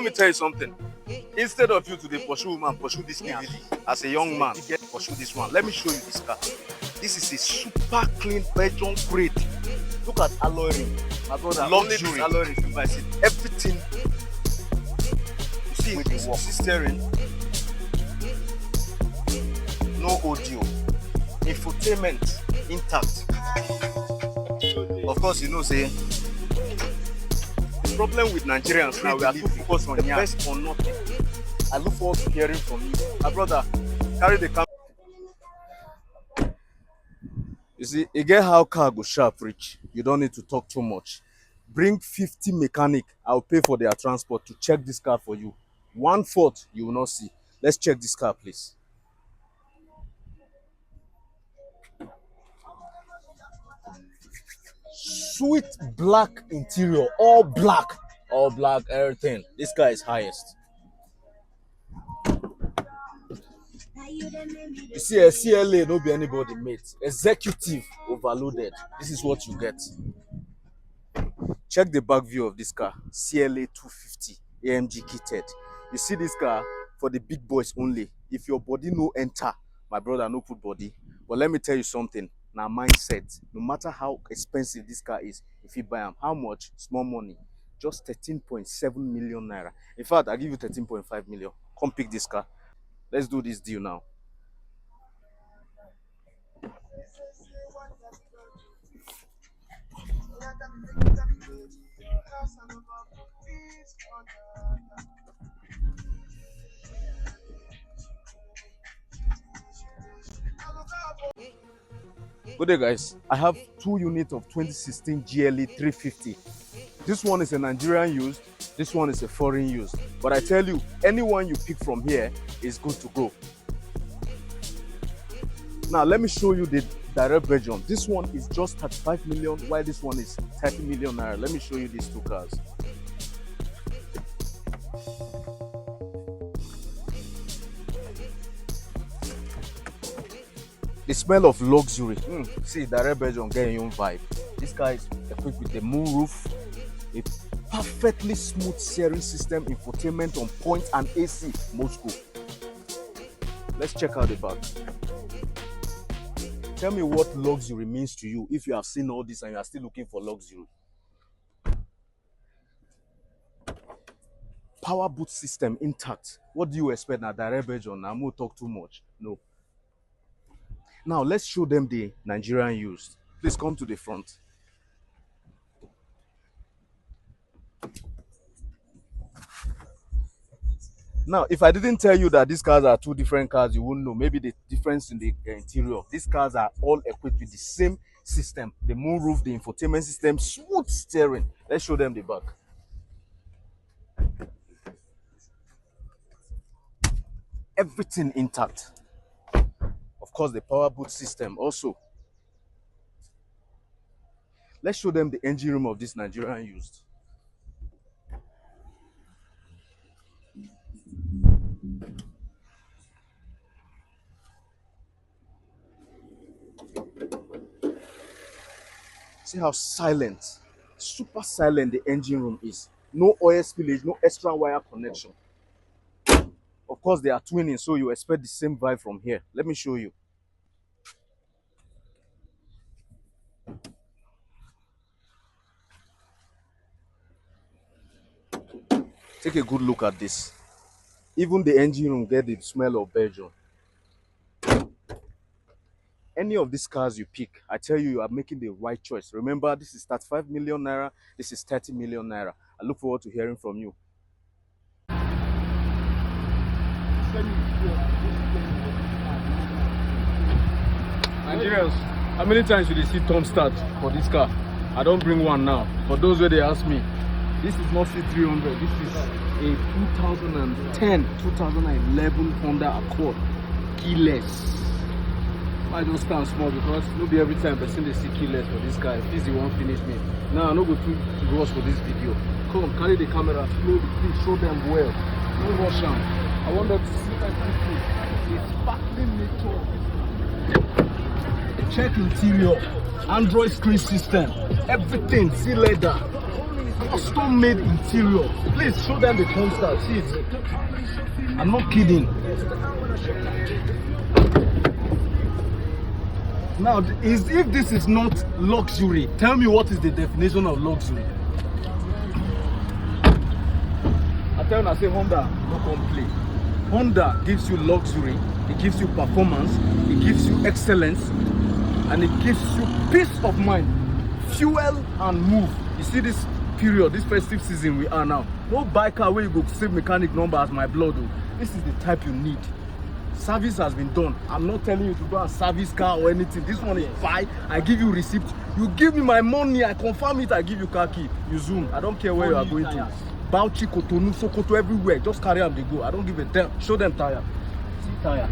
me tell you something. Instead of you to pursue woman, pursue this KVD. As a young man, pursue this one. Let me show you this car. This is a super clean Belgian grade. Look at alloy ring. My brother, luxury. Alloy ring, you see everything. You see, with the steering. No audio. Infotainment intact. Of course, you know, say the problem with Nigerians now, we are too focused on the best or nothing. I look forward to hearing from you. My brother, carry the camera. You see, you get how car go sharp reach. You don't need to talk too much. Bring 50 mechanic. I'll pay for their transport to check this car for you. 1/4 you will not see. Let's check this car, please. Sweet black interior, all black, everything. This car is highest. You see, a CLA no be anybody mate. Executive overloaded. This is what you get. Check the back view of this car. CLA 250 AMG kitted. You see this car for the big boys only. If your body no enter, my brother no put body. But let me tell you something. Now mindset. No matter how expensive this car is, if you buy them, how much? Small money. Just 13.7 million naira. In fact, I'll give you 13.5 million. Come pick this car. Let's do this deal now. Good day, guys. I have 2 units of 2016 GLE 350. This one is a Nigerian used, this one is a foreign used. But I tell you, anyone you pick from here is good to go. Now, let me show you the direct version. This one is just 35 million, while this one is 30 million naira. Let me show you these two cars. The smell of luxury. See, direct version getting your own vibe. This car is equipped with a moonroof, a perfectly smooth steering system, infotainment on point, and AC. Moscow. Let's check out the back. Tell me what luxury means to you if you have seen all this and you are still looking for luxury. Power boot system intact. What do you expect now? Direct version. I'm not talk too much. No. Now let's show them the Nigerian used. Please come to the front. Now, if I didn't tell you that these cars are 2 different cars, you wouldn't know. Maybe the difference in the interior. These cars are all equipped with the same system. The moonroof, the infotainment system, smooth steering. Let's show them the back. Everything intact. Of course, the power boot system also. Let's show them the engine room of this Nigerian used. See how silent, super silent the engine room is. No oil spillage, no extra wire connection. Of course, they are twinning, so you expect the same vibe from here. Let me show you. Take a good look at this. Even the engine room get the smell of Belgium. Any of these cars you pick, I tell you, you are making the right choice. Remember, this is 35 million naira, this is 30 million naira. I look forward to hearing from you. Nigerians, how many times will you see Tom start for this car? I don't bring one now. For those where they ask me, this is not C300. This is a 2010, 2011 Honda Accord, keyless. I just stand small because nobody every time person they see keyless for this guy. This is the one finish me. Now I'm not going to rush for this video. Come, carry the camera slowly, please show them well. Don't rush them. I want them to see everything. The sparkling nature of this. Check interior, Android screen system, everything, see leather, custom made interior. Please show them the constant, see it. I'm not kidding. Now, if this is not luxury, tell me what is the definition of luxury? I tell you, I say Honda, no complain. Honda gives you luxury, it gives you performance, it gives you excellence, and it gives you peace of mind. Fuel and move. You see this period, this festive season we are now. No buy car where you go save mechanic number as my blood. This is the type you need. Service has been done. I'm not telling you to go and service car or anything. This one is buy. I give you receipt. You give me my money. I confirm it. I give you car key. You zoom. I don't care where you are going to. Bauchi, Cotonou, Sokoto, everywhere. Just carry them. They go. I don't give a damn. Show them tire. See tire.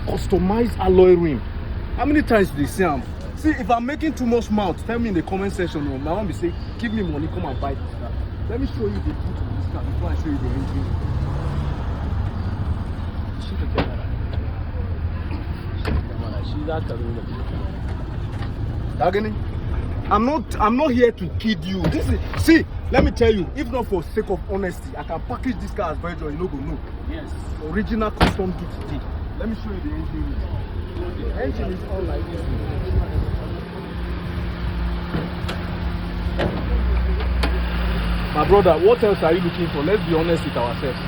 Customized alloy rim. How many times do they see them? See, if I'm making too much mouth, tell me in the comment section. My mom will say, give me money. Come and buy this car. Let me show you the boot of this car before I show you the engine. I'm not here to kid you. This is, see, let me tell you, if not for sake of honesty, I can package this car as Belgium, you know go know. Yes. Original custom duty. Let me show you the engine. The engine is all like this. My brother, what else are you looking for? Let's be honest with ourselves.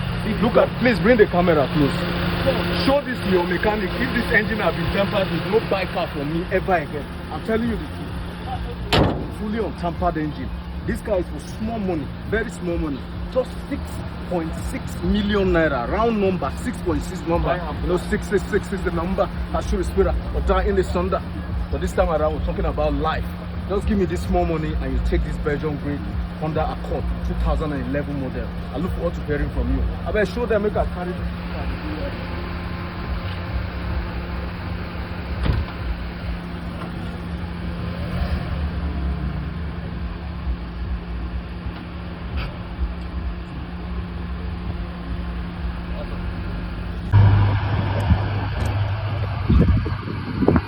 Look at, please bring the camera close. Show this to your mechanic. If this engine has been tampered with, no buy car from me ever again. I'm telling you the truth. Fully untampered engine. This car is for small money, very small money. Just 6.6 million naira. Round number, 6.6 number. You know, 666 is the number. I show you spirit or die in the thunder. But this time around, we're talking about life. Just give me this small money and you take this Belgian grade Honda Accord 2011 model. I look forward to hearing from you. I better show them, make I carry this.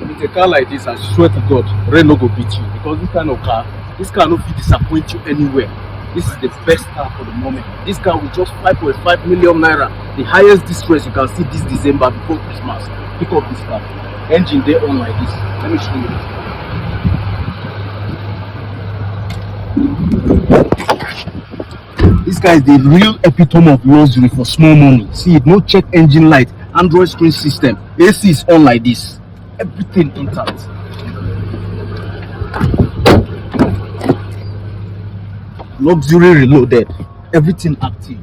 With a car like this, I swear to God, rain no go beat you, because this kind of car, this car no fit disappoint you anywhere. This is the best car for the moment. This car with just 5.5 million naira, the highest distress you can see this December before Christmas. Pick up this car. Engine they on like this. Let me show you. This guy is the real epitome of luxury for small money. See it, no check engine light, Android screen system, AC is on like this. Everything intact. Luxury reloaded, everything active.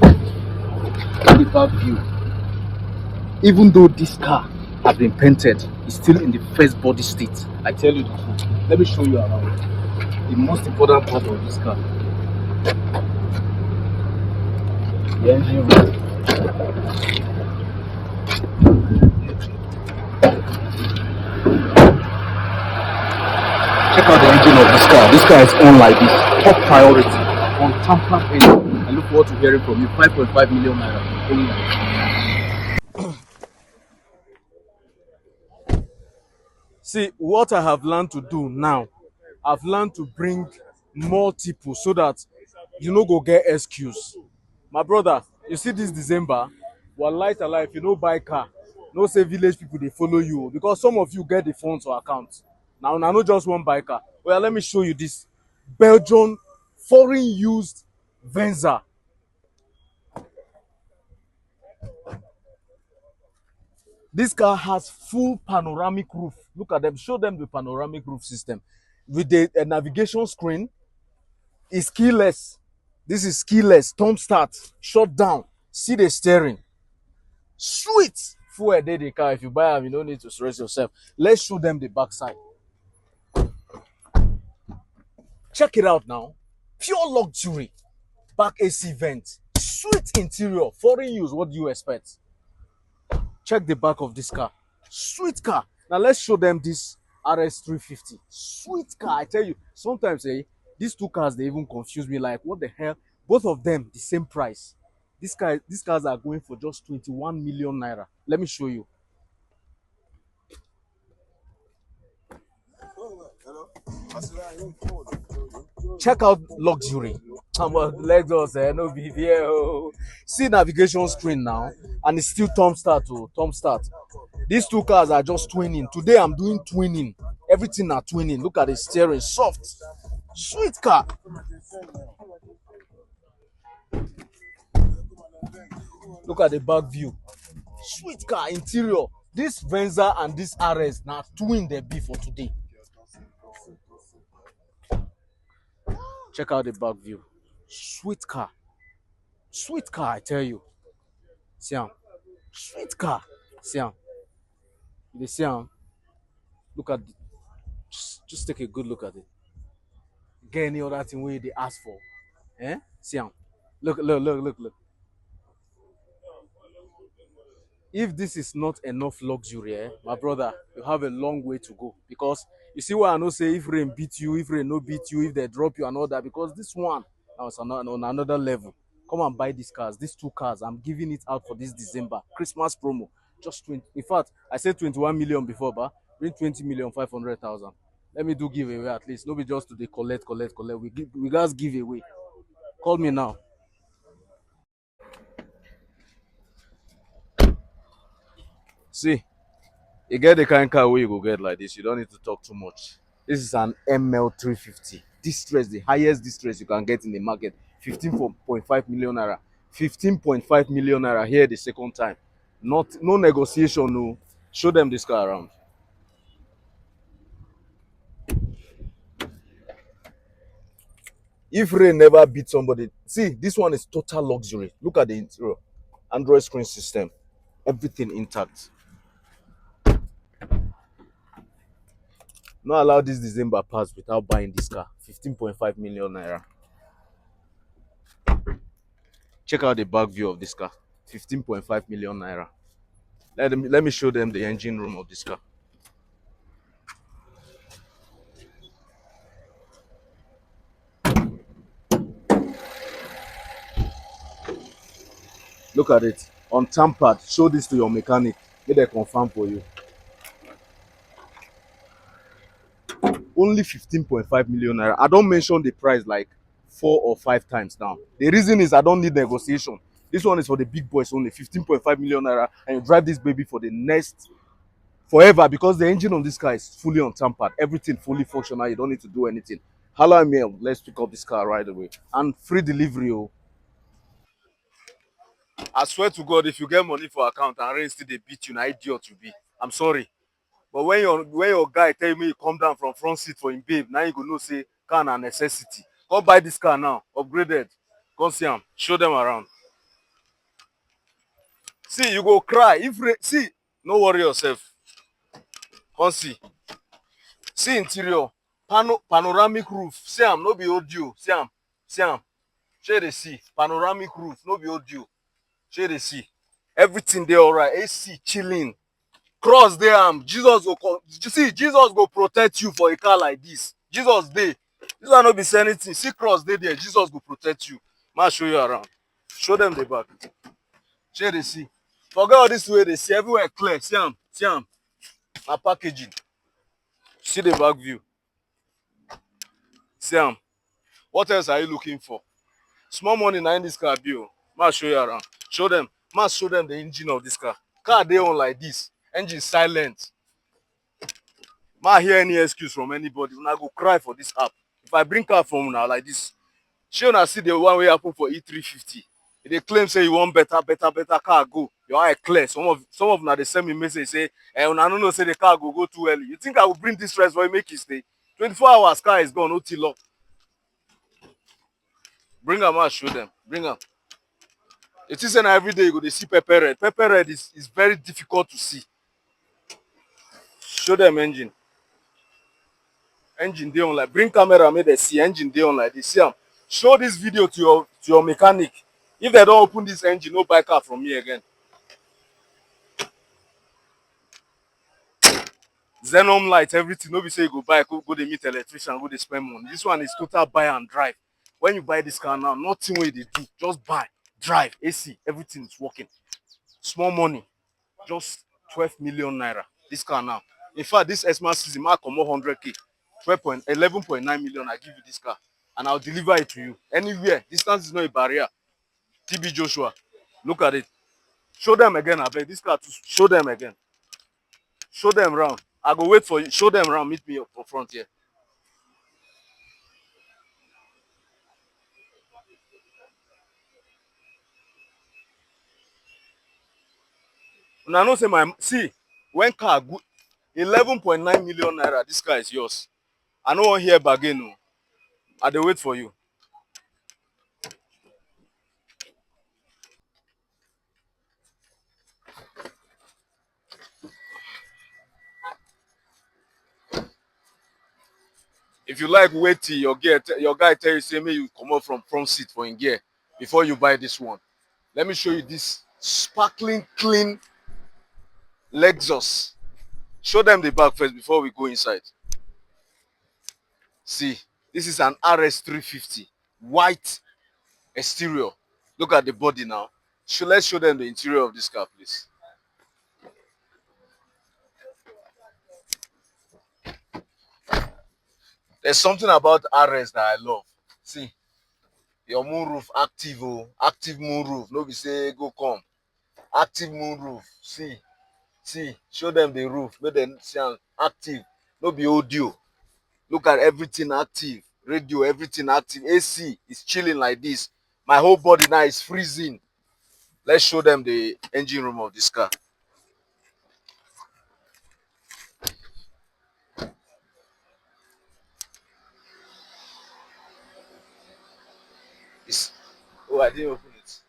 The back view. Even though this car has been painted, it's still in the first body state. I tell you the truth. Let me show you around. The most important part of this car. The engine room. Check out the engine of this car. This car is on like this. Top priority. On tampered engine. I look forward to hearing from you. 5.5 million naira. See, what I have learned to do now, I've learned to bring multiple so that you no go get excuse. My brother, you see this December, well, light alive, you no buy car, no say village people they follow you, because some of you get the funds or account. Now not just one buy car. Well, let me show you this Belgian foreign used Venza. This car has full panoramic roof. Look at them. Show them the panoramic roof system. With the navigation screen, is keyless. This is keyless. Thumb start. Shut down. See the steering. Sweet. Full a day the car. If you buy them, you don't need to stress yourself. Let's show them the backside. Check it out now. Pure luxury. Back AC vent. Sweet interior. Foreign use. What do you expect? Check the back of this car. Sweet car. Now let's show them this RS 350. Sweet car. I tell you, sometimes these two cars, they even confuse me. Like, what the hell? Both of them the same price. These cars are going for just 21 million naira. Let me show you. Check out luxury. Lexus, no be here. Oh. See navigation screen now, and it's still thumb start to thumb start. These two cars are just twinning. Today I'm doing twinning. Everything are twinning. Look at the steering, soft, sweet car. Look at the back view, sweet car interior. This Venza and this RS now twin they be for today. Check out the back view, sweet car, I tell you. See am, sweet car. See am, you dey see am. Look at the, just take a good look at it. Get any other thing wey they ask for? See am. Look. If this is not enough luxury, my brother, you have a long way to go. Because you see why I know say if rain beat you, if rain no beat you, if they drop you and all that, because this one now is on another level. Come and buy these cars, these two cars. I'm giving it out for this December Christmas promo. Just 20. In fact, I said 21 million before, but bring 20,500,000. Let me do giveaway at least. No be just to the collect. We guys give away. Call me now. See, you get the kind of car where you go get like this. You don't need to talk too much. This is an ML 350. Distress, the highest distress you can get in the market. 15.5 million naira. 15.5 million naira here the second time. No negotiation, no. Show them this car around. If rain never beat somebody, see, this one is total luxury. Look at the interior. Android screen system. Everything intact. Not allow this December pass without buying this car. 15.5 million naira. Check out the back view of this car. 15.5 million naira. Let me show them the engine room of this car. Look at it. Untampered. Show this to your mechanic. Let them confirm for you. Only 15.5 million naira. I don't mention the price like 4 or 5 times now. The reason is I don't need negotiation. This one is for the big boys only. 15.5 million naira, and you drive this baby for the next forever, because the engine on this car is fully untampered. Everything fully functional. You don't need to do anything. Holla me, let's pick up this car right away. And free delivery. Oh. I swear to God, if you get money for account and rain still they beat you, na idiot you be. I'm sorry. But when your guy tell me you come down from front seat for him babe, now you go know say car na necessity. Go buy this car now, upgraded. Come see him, show them around. See, you go cry. See, no worry yourself. Come see. See interior. Panoramic roof. See am, no be audio. See am. Share the see. Panoramic roof, no be audio. Share the see. Everything there alright. AC chilling. Cross there, Jesus go protect you for a car like this. Jesus dey. This one no be say anything. See cross there. Jesus go protect you. Man, show you around. Show them the back. Share they see. Forget all this way they see. Everywhere clear. See am. My packaging. See the back view. See am. What else are you looking for? Small money na in this car bill. Man, show you around. Show them. Man, show them the engine of this car. Car dey on like this. Engine silent. Ma hear any excuse from anybody, una go cry for this app. If I bring car from una like this, shey una see the one wey happen for E350. They claim say you want better car go. Your eye clear. Some of una dey send me message say, una no know say the car go too early. You think I will bring this stress for you make you stay? 24 hours car is gone, no till up. Bring am out, show them. Bring am. It is every day you go dey see pepper red. Pepper red is very difficult to see. Show them engine. Engine dey on like, bring camera make they see engine dey on like this. See am. Show this video to your mechanic. If they don't open this engine, no buy car from me again. Xenon light, everything. No be say you go buy, go dey meet electrician, go dey spend money. This one is total buy and drive. When you buy this car now, nothing wey they do. Just buy, drive, AC, everything is working. Small money, just 12 million naira. This car now. In fact, this Xmas season, I comot 100K. 11.9 million. I give you this car, and I'll deliver it to you anywhere. Distance is not a barrier. TB Joshua, look at it. Show them again, I beg. This car to show them again. Show them round. I go wait for you. Show them round. Meet me up for front here. Now, I know say my see when car good 11.9 million naira. This car is yours. I no wan hear bargain. No. I dey wait for you. If you like, wait till your guy tell you say make you come up from front seat for in gear before you buy this one. Let me show you this sparkling clean Lexus. Show them the back first before we go inside. See, this is an RS 350 white exterior. Look at the body now. So let's show them the interior of this car, please. There's something about RS that I love. See, your moon roof active, oh, active moon roof. No be say go come. Active moon roof. See, show them the roof. Make them see am active. No be audio. Look at everything active. Radio, everything active. AC is chilling like this. My whole body now is freezing. Let's show them the engine room of this car. It's, oh, I didn't open it.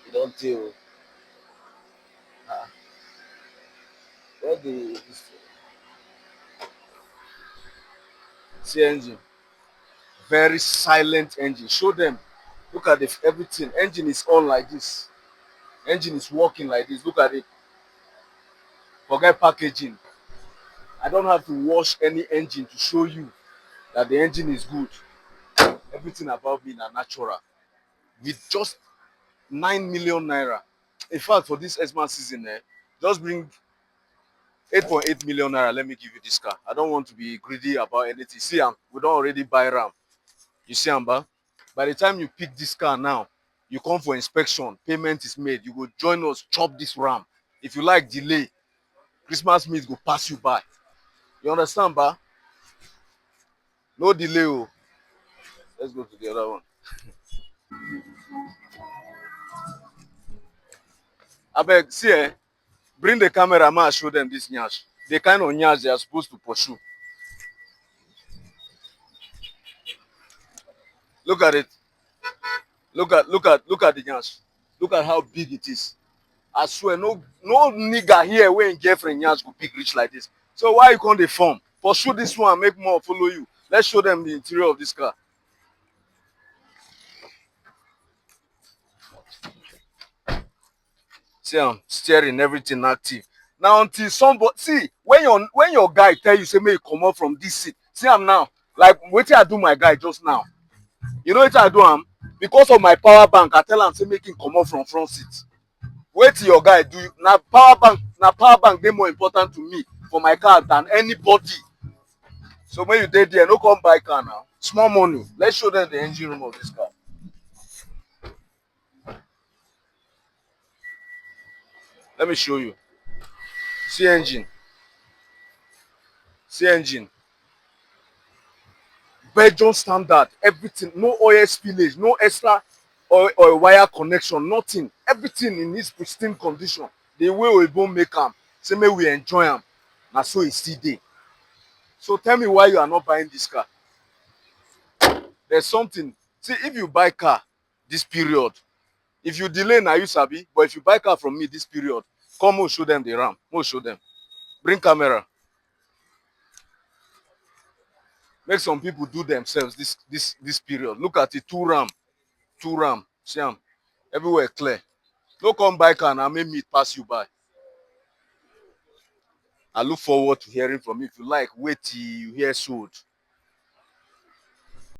You don't tell. What the see engine? Very silent engine. Show them. Look at the everything. Engine is on like this. Engine is working like this. Look at it. Forget packaging. I don't have to wash any engine to show you that the engine is good. Everything about me is natural. With just 9 million naira. In fact, for this Xmas season, just bring 8.8 million naira. Let me give you this car. I don't want to be greedy about anything. See, we don't already buy RAM. You see, Amba? By the time you pick this car now, you come for inspection, payment is made. You go join us, chop this RAM. If you like delay, Christmas meat go pass you by. You understand, ba? No delay. Oh. Let's go to the other one. I beg, see, bring the camera, man, show them this nyash. The kind of nyash they are supposed to pursue. Look at it. Look at the nyash. Look at how big it is. I swear, no nigga here when girlfriend nyash go big rich like this. So why you can't form? Pursue this one, make more follow you. Let's show them the interior of this car. See, steering, everything active. Now until somebody see when your guy tell you say may you come up from this seat. See am now. Like what I do my guy just now. You know what I do am? Because of my power bank, I tell him say make him come up from front seat. Wait till your guy do now power bank dey more important to me for my car than anybody. So when you dey there, no come buy car now. Small money. Let's show them the engine room of this car. Let me show you. See engine. See engine. Belgian standard. Everything. No oil spillage. No extra oil wire connection. Nothing. Everything in this pristine condition. The way we won't make them. Say may we enjoy them. Now so it's still there. So tell me why you are not buying this car. There's something. See, if you buy car this period, if you delay now you sabi, but if you buy car from me this period, come on show them the RAM. We'll show them. Bring camera. Make some people do themselves this period. Look at it, two RAM. See them. Everywhere clear. No come buy car and make me pass you by. I look forward to hearing from you. If you like, wait till you hear sold.